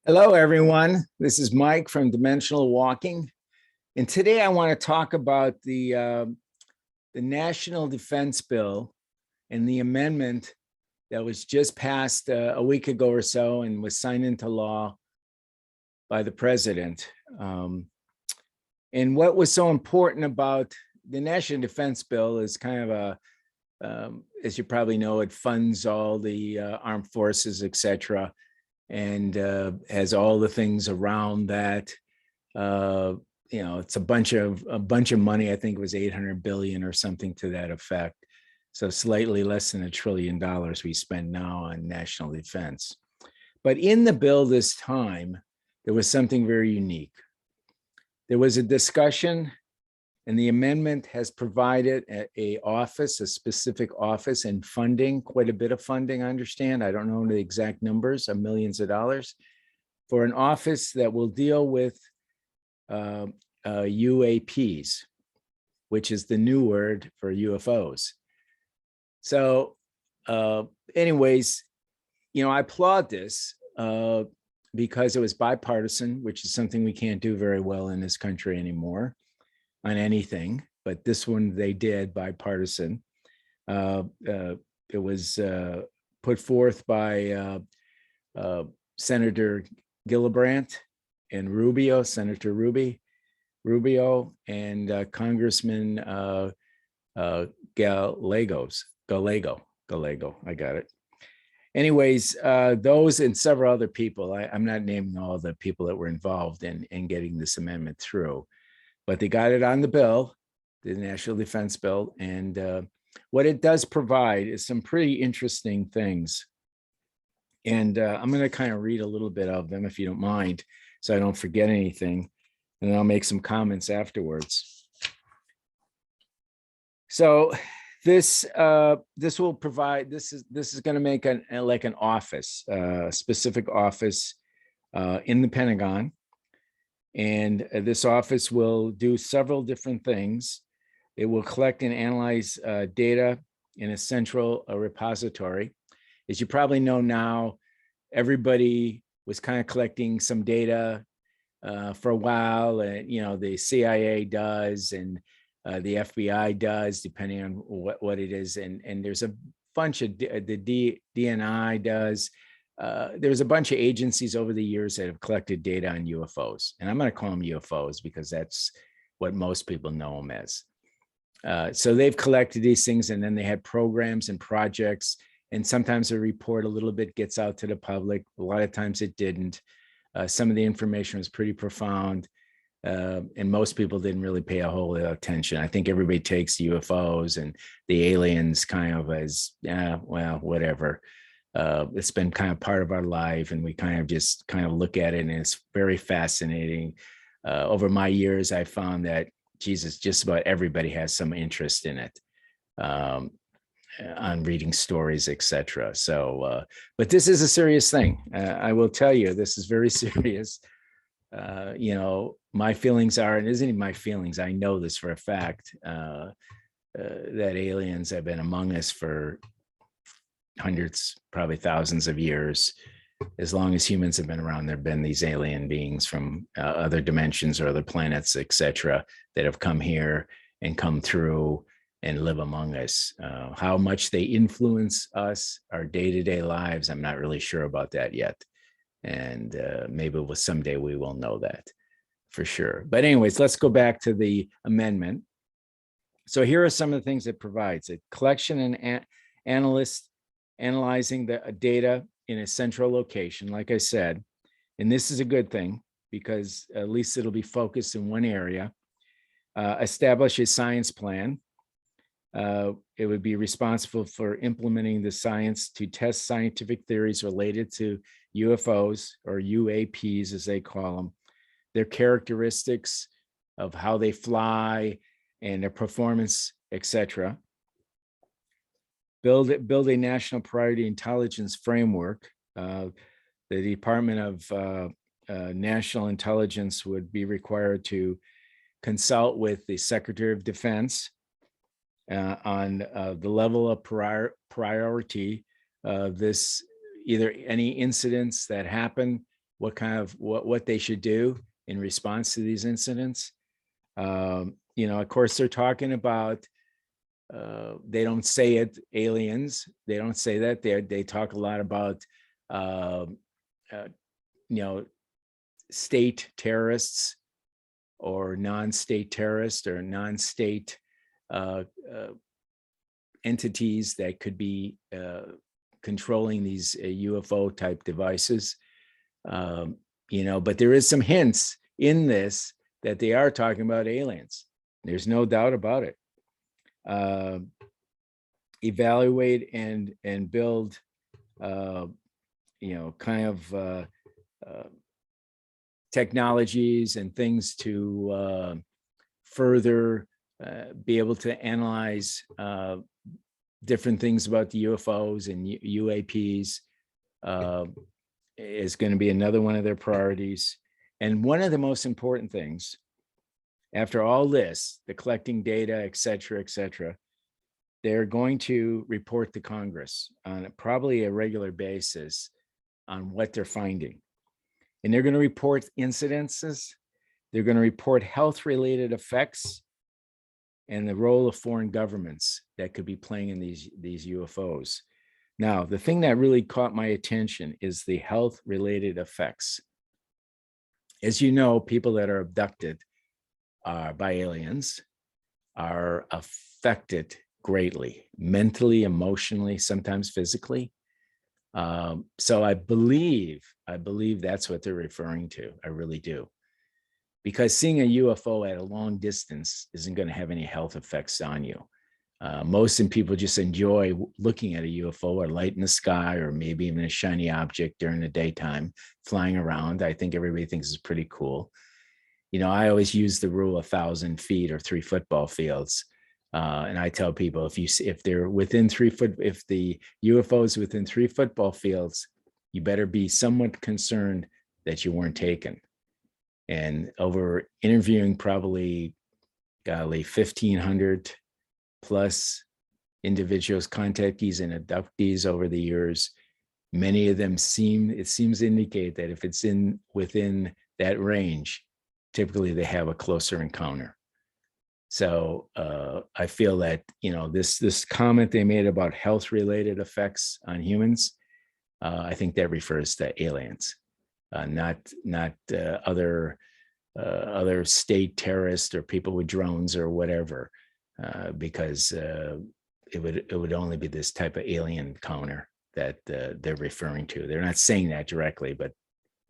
Hello, everyone. This is Mike from Dimensional Walking. And today I want to talk about the National Defense Bill and the amendment that was just passed a week ago or so and was signed into law by the president. And what was so important about the National Defense Bill is kind of as you probably know, it funds all the armed forces, et cetera, and has all the things around that. It's a bunch of money. I think it was 800 billion or something to that effect. So slightly less than $1 trillion we spend now on national defense. But in the bill this time, there was something very unique. There was a discussion, and the amendment has provided a specific office and funding, quite a bit of funding, I understand. I don't know the exact numbers of millions of dollars, for an office that will deal with UAPs, which is the new word for UFOs. So anyways, I applaud this because it was bipartisan, which is something we can't do very well in this country anymore on anything, but this one they did bipartisan. It was put forth by Senator Gillibrand and Rubio, Senator Rubio, and Congressman Gallego. I got it. Anyways, those and several other people, I'm not naming all the people that were involved in getting this amendment through, but they got it on the bill, the National Defense Bill. And what it does provide is some pretty interesting things. And I'm going to kind of read a little bit of them, if you don't mind, so I don't forget anything. And then I'll make some comments afterwards. So this will provide, this is going to make like an office, specific office in the Pentagon. And this office will do several different things. It will collect and analyze data in a central repository. As you probably know now, everybody was kind of collecting some data for a while. And, the CIA does, and the FBI does, depending on what it is. And there's a bunch of, the DNI does. There's a bunch of agencies over the years that have collected data on UFOs, and I'm going to call them UFOs because that's what most people know them as. So they've collected these things, and then they had programs and projects, and sometimes a report a little bit gets out to the public. A lot of times it didn't. Some of the information was pretty profound, and most people didn't really pay a whole lot of attention. I think everybody takes UFOs and the aliens kind of as, well, whatever. It's been kind of part of our life, and we kind of look at it, and it's very fascinating. Over my years, I found that just about everybody has some interest in it, on reading stories, etc. So, but this is a serious thing. I will tell you, this is very serious. My feelings are, and isn't even my feelings, I know this for a fact, that aliens have been among us for hundreds, probably thousands of years. As long as humans have been around, there have been these alien beings from other dimensions or other planets, etc., that have come here and come through and live among us. How much they influence us, our day-to-day lives, I'm not really sure about that yet. And maybe someday we will know that for sure. But anyways, let's go back to the amendment. So here are some of the things it provides: a collection and analyzing the data in a central location, like I said. And this is a good thing because at least it'll be focused in one area. Establish a science plan. It would be responsible for implementing the science to test scientific theories related to UFOs, or UAPs as they call them, their characteristics of how they fly and their performance, etc. Build a national priority intelligence framework. The Department of National Intelligence would be required to consult with the Secretary of Defense on the level of priority of this, either any incidents that happen what they should do in response to these incidents. You know, of course, they're talking about, they don't say it, aliens. They don't say that. They talk a lot about, you know, state terrorists or non-state terrorists or non-state entities that could be controlling these UFO type devices. You know, but there is some hints in this that they are talking about aliens. There's no doubt about it. Evaluate and build, you know, kind of technologies and things to further be able to analyze different things about the UFOs and UAPs is going to be another one of their priorities. And one of the most important things, after all this, the collecting data, et cetera, they're going to report to Congress on probably a regular basis on what they're finding. And they're going to report incidences. They're going to report health-related effects and the role of foreign governments that could be playing in these UFOs. Now, the thing that really caught my attention is the health-related effects. As you know, people that are abducted by aliens are affected greatly, mentally, emotionally, sometimes physically. So I believe that's what they're referring to. I really do. Because seeing a UFO at a long distance isn't going to have any health effects on you. Most people just enjoy looking at a UFO or light in the sky, or maybe even a shiny object during the daytime flying around. I think everybody thinks it's pretty cool. You know, I always use the rule 1,000 feet or 3 football fields. And I tell people, if they're within 3 foot, if the UFO is within 3 football fields, you better be somewhat concerned that you weren't taken. And over interviewing probably, golly, 1,500 plus individuals, contactees and abductees over the years, many of them seems to indicate that if it's within that range, typically they have a closer encounter. So I feel that, you know, this comment they made about health-related effects on humans, I think that refers to aliens, not other state terrorists or people with drones or whatever, because it would only be this type of alien encounter that they're referring to. They're not saying that directly, but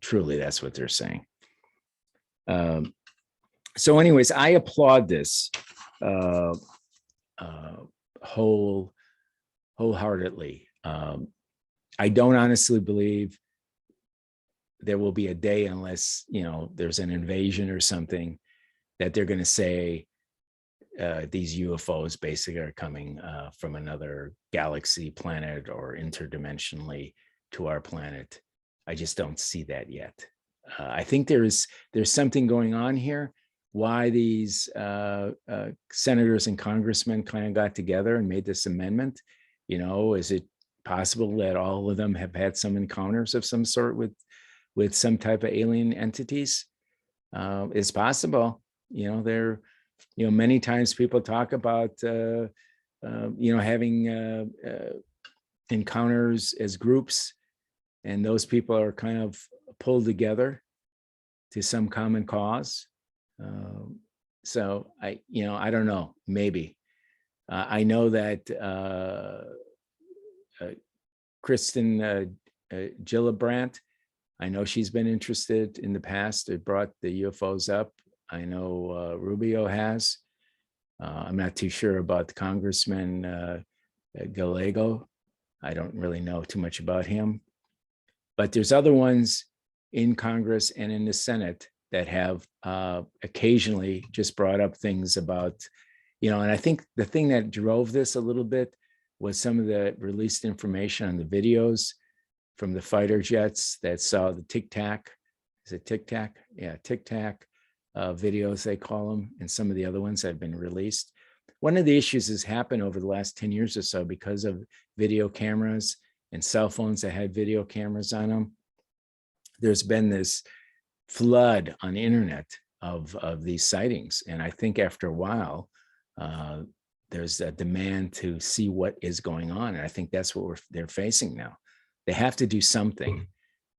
truly that's what they're saying. So anyways, I applaud this wholeheartedly. I don't honestly believe there will be a day, unless, you know, there's an invasion or something, that they're going to say these UFOs basically are coming from another galaxy, planet, or interdimensionally to our planet. I just don't see that yet. I think there's something going on here. Why these senators and congressmen kind of got together and made this amendment? You know, is it possible that all of them have had some encounters of some sort with some type of alien entities? It's possible. You know, many times people talk about you know, having encounters as groups, and those people are kind of pulled together to some common cause. So I don't know, maybe. I know that Kristen Gillibrand, I know she's been interested in the past. It brought the UFOs up. I know Rubio has. I'm not too sure about the Congressman Gallego. I don't really know too much about him. But there's other ones in Congress and in the Senate that have occasionally just brought up things about, you know, and I think the thing that drove this a little bit was some of the released information on the videos from the fighter jets that saw the Tic Tac. Is it Tic Tac? Yeah, Tic Tac videos, they call them, and some of the other ones that have been released. One of the issues has happened over the last 10 years or so because of video cameras and cell phones that had video cameras on them. there's been this flood on the internet of these sightings. And I think after a while, there's a demand to see what is going on. And I think that's what they're facing now. They have to do something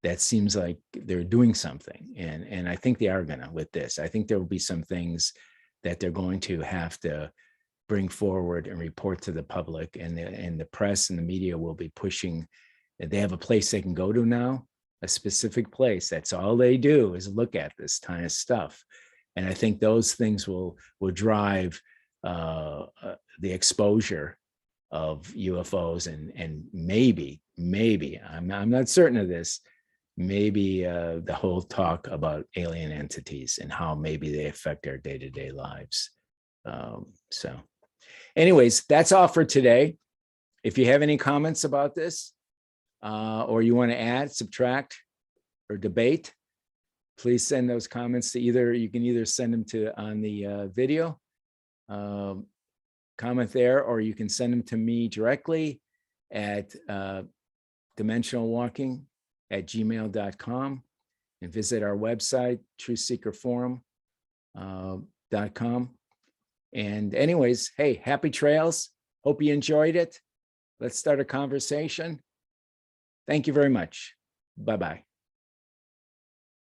that seems like they're doing something. And I think they are gonna with this. I think there will be some things that they're going to have to bring forward and report to the public, and the press and the media will be pushing. They have a place they can go to now, a specific place. That's all they do is look at this kind of stuff. And I think those things will drive the exposure of UFOs and maybe, I'm not certain of this, maybe the whole talk about alien entities and how maybe they affect our day-to-day lives. So anyways, that's all for today. If you have any comments about this, or you want to add, subtract, or debate, please send those comments to you can either send them to on the video, comment there, or you can send them to me directly at dimensionalwalking@gmail.com, and visit our website, truthseekerforum.com. And anyways, hey, happy trails. Hope you enjoyed it. Let's start a conversation. Thank you very much. Bye-bye.